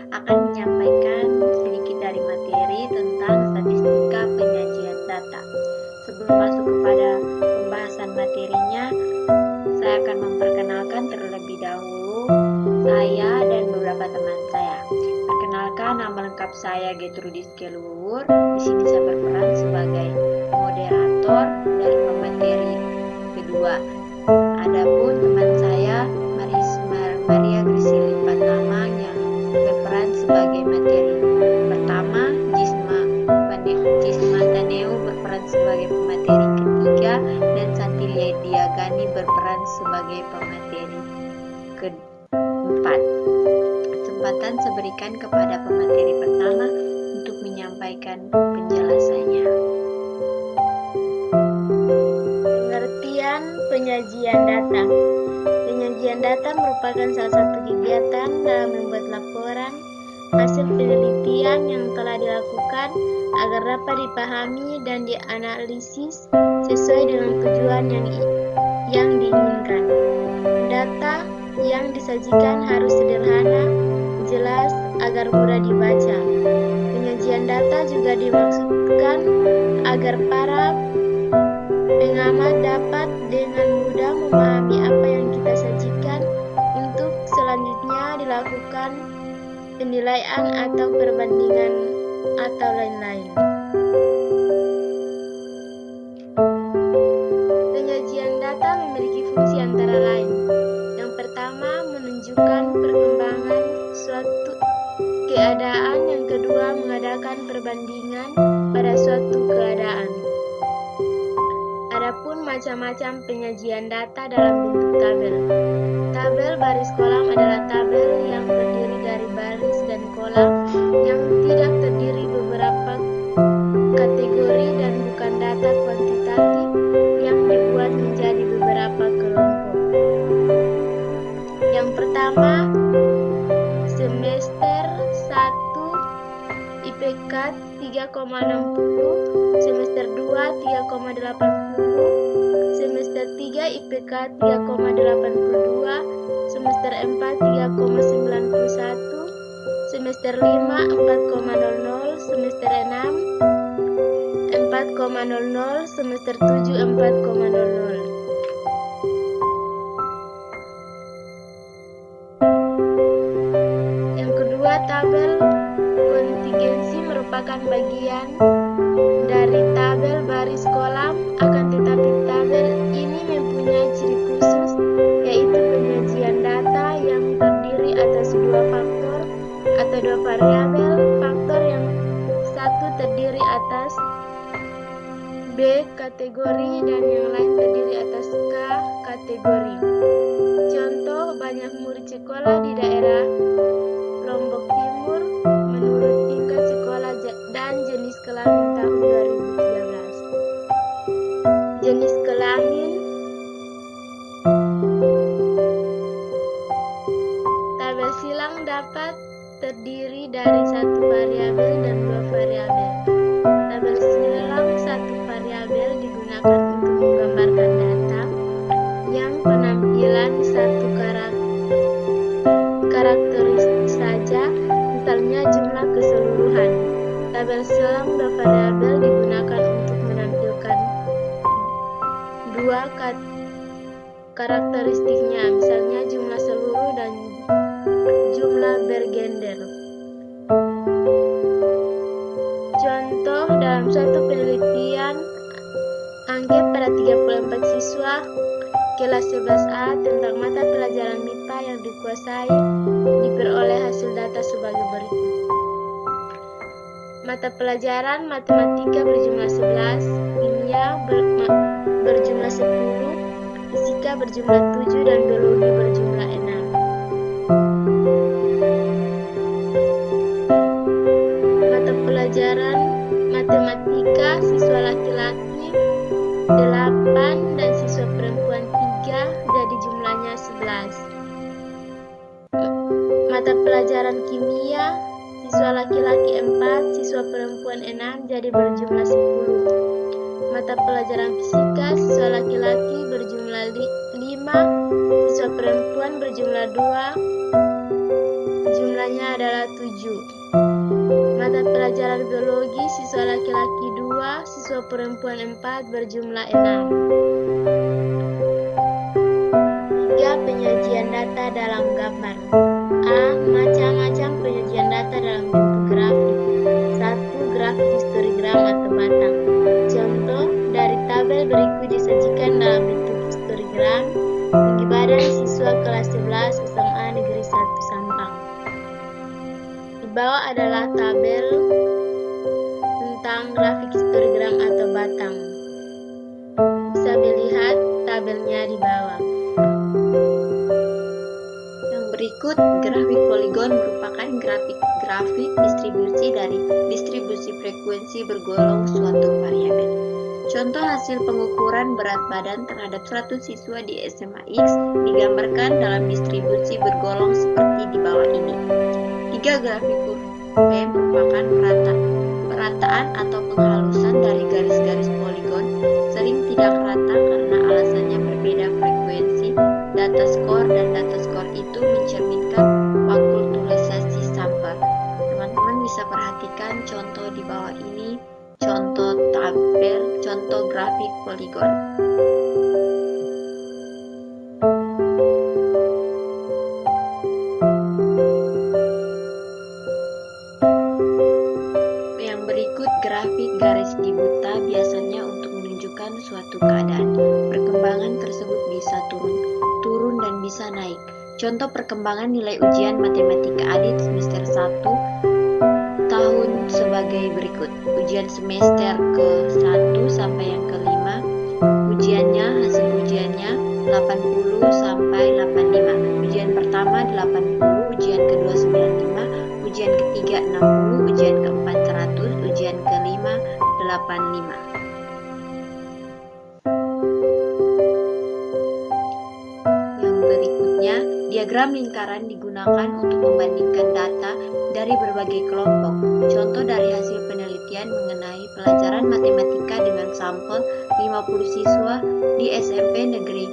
akan menyampaikan sedikit dari materi tentang statistika penyajian data. Sebelum masuk kepada pembahasan materinya, saya akan memperkenalkan terlebih dahulu saya dan beberapa teman saya. Perkenalkan, nama lengkap saya Gertrudis Keluhur. Di sini saya berperan sebagai moderator dari pemateri kedua. Adapun teman saya Maria Grisili Patama yang berperan sebagai materi pertama, Gisma Taneu berperan sebagai pemateri ketiga, dan Santilia Diagani berperan sebagai pemateri keempat. Kesempatan saya berikan kepada pemateri pertama untuk menyampaikan penjelasannya. Pengertian penyajian data. Penyajian data merupakan salah satu kegiatan dalam membuat laporan hasil penelitian yang telah dilakukan agar dapat dipahami dan dianalisis sesuai dengan tujuan yang diinginkan. Data yang disajikan harus sederhana, jelas, agar mudah dibaca. Penyajian data juga dimaksudkan agar para pengamat dapat dengan mudah memahami apa yang kita sajikan untuk selanjutnya dilakukan penilaian atau perbandingan atau lain-lain. Penyajian data memiliki fungsi antara lain. Yang pertama, menunjukkan perkembangan suatu keadaan. Yang kedua, mengadakan perbandingan pada suatu keadaan. Adapun macam-macam penyajian data dalam bentuk tabel. Tabel baris kolam adalah tabel yang terdiri dari baris dan kolam yang tidak terdiri beberapa kategori dan bukan data kuantitatif yang dibuat menjadi beberapa kelompok. Yang pertama, semester 1 IPK 3,60, semester 2 3,80, semester 3 IPK 3,82, semester 4 3,91, semester 5 4,00, semester 6 4,00, semester 7 4,00. Yang kedua, tabel kontingensi merupakan bagian dari tabel baris kolam, akan tetapi tabel ini mempunyai ciri khusus, yaitu penyajian data yang terdiri atas dua faktor atau dua variabel. Faktor yang satu terdiri atas B kategori dan yang lain terdiri atas K kategori. Contoh, banyak murid sekolah di daerah Lombok Timur menurut tingkat sekolah dan jenis kelamin tahun 2013. Jenis kelamin tabel silang dapat terdiri dari satu variabel dan dua variabel. Tabel silang satu variabel digunakan untuk menggambarkan data yang penampilan satu karakteristik saja, misalnya jumlah keseluruhan. Tabel silang dua variabel digunakan untuk menampilkan dua karakteristiknya, misalnya jumlah seluruh dan jumlah bergender. Contoh, dalam suatu penelitian angket pada 34 siswa kelas 11A tentang mata pelajaran MIPA yang dikuasai, diperoleh hasil data sebagai berikut. Mata pelajaran matematika berjumlah 11, kimia berjumlah 10, fisika berjumlah 7, dan biologi berjumlah 6. Mata pelajaran matematika siswa laki-laki 8 dan siswa perempuan 3, jadi jumlahnya 11. Mata pelajaran kimia siswa laki-laki 4, siswa perempuan 6, jadi berjumlah 10. Mata pelajaran fisika siswa laki-laki berjumlah 5, siswa perempuan berjumlah 2, jumlah siswanya adalah 7. Mata pelajaran biologi siswa laki-laki 2, siswa perempuan 4 berjumlah 6. 3. Penyajian data dalam gambar. A. Macam-macam penyajian data dalam bentuk grafik. 1. Grafik histogram atau batang. Contoh dari tabel berikut disajikan dalam bentuk histogram. Tinggi badan siswa kelas 11 SMA Negeri 1 Sampang. Di bawah adalah tabel tentang grafik histogram atau batang. Bisa dilihat tabelnya di bawah. Yang berikut, grafik poligon merupakan grafik distribusi dari distribusi frekuensi bergolong suatu variabel. Contoh hasil pengukuran berat badan terhadap 100 siswa di SMA X digambarkan dalam distribusi bergolong seperti di bawah ini. 3. Grafik huruf P merupakan perataan atau penghalusan dari garis-garis poligon, sering tidak rata karena alasannya berbeda frekuensi. Data skor dan data skor itu mencerminkan fakulturisasi sampel. Teman-teman bisa perhatikan contoh di bawah ini, contoh tabel, contoh grafik poligon. Yang berikut, grafik garis di buta biasanya untuk menunjukkan suatu keadaan. Perkembangan tersebut bisa turun dan bisa naik. Contoh perkembangan nilai ujian matematika adit semester 1 tahun sebagai berikut. Ujian semester ke-1 sampai yang ke-5, hasil ujiannya 80 sampai 85. Ujian pertama 80, ujian kedua 95, ujian ketiga 60, ujian keempat 100, ujian kelima 85. Yang berikutnya, diagram lingkaran digunakan untuk membandingkan data dari berbagai kelompok. Contoh dari hasil penelitian mengenai pelajaran matematika dengan sampel 50 siswa di SMP Negeri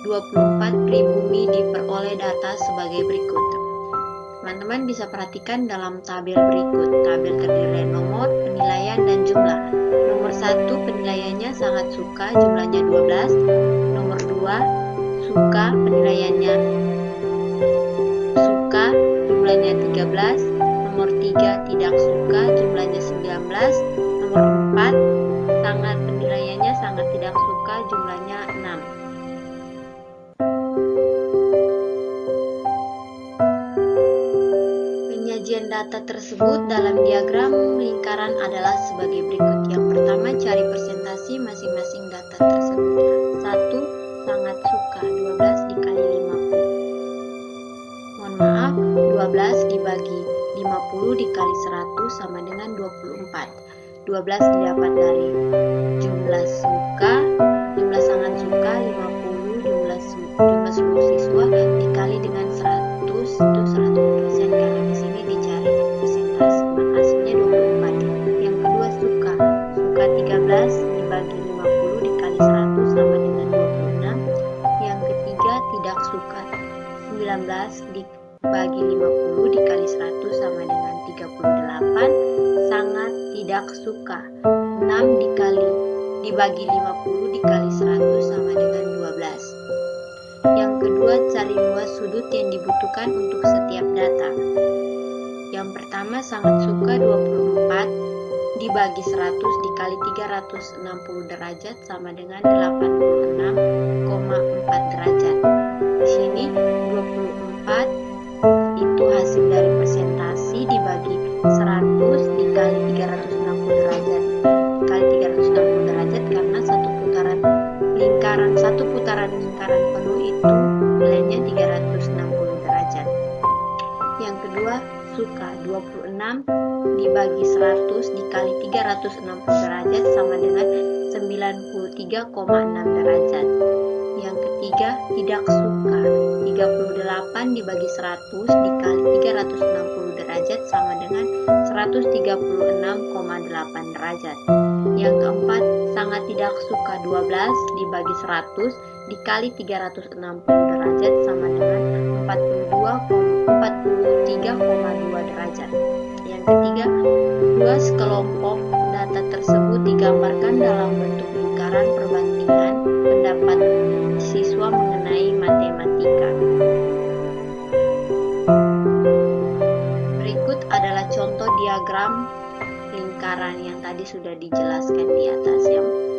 24 Pribumi diperoleh data sebagai berikut. Teman-teman bisa perhatikan dalam tabel berikut. Tabel terdiri dari nomor, penilaian, dan jumlah. Nomor 1 penilaiannya sangat suka, jumlahnya 12. Nomor 2 suka, penilaiannya suka, jumlahnya 13. Nomor 3 tidak suka, jumlahnya 19. Nomor 4 penilaiannya sangat tidak suka, jumlahnya 6. Penyajian data tersebut dalam diagram lingkaran adalah sebagai berikut. Yang pertama, cari persentase masing-masing data tersebut. 1. Sangat suka, 12 dikali 50. Mohon maaf, 12 dibagi 50 dikali 100 sama dengan 24. 12 didapat dari jumlah sangat suka 50, jumlah seluruh siswa dikali dengan 100 itu 100%, karena di sini dicari persentase, maka hasilnya 24. Yang kedua, suka 13 dibagi 50 dikali 100 sama dengan 26. Yang ketiga, tidak suka 19 dibagi 50 dikali 100 sama dengan 38. Sangat tidak suka 6 dibagi 50 dikali 100 sama dengan 12. Yang kedua, cari luas sudut yang dibutuhkan untuk setiap data. Yang pertama, sangat suka 24 dibagi 100 dikali 360 derajat sama dengan 86,4 derajat. Di sini 24 itu hasil dari persentase dibagi 100 dikali 360 derajat. Dikali 360 derajat karena satu putaran lingkaran penuh itu nilainya 360 derajat. Yang kedua, suka 26 dibagi 100 dikali 360 derajat sama dengan 93,6 derajat. Yang ketiga, tidak suka 38 dibagi 100 dikali 360 derajat sama dengan 136,8 derajat. Yang keempat, sangat tidak suka 12 dibagi 100 dikali 360 derajat sama dengan 43,2 derajat. Yang ketiga, dua sekelompok data tersebut digambarkan dalam bentuk lingkaran perbandingan pendapat siswa mengenai matematika. Berikut adalah contoh diagram lingkaran yang tadi sudah dijelaskan di atas. Yang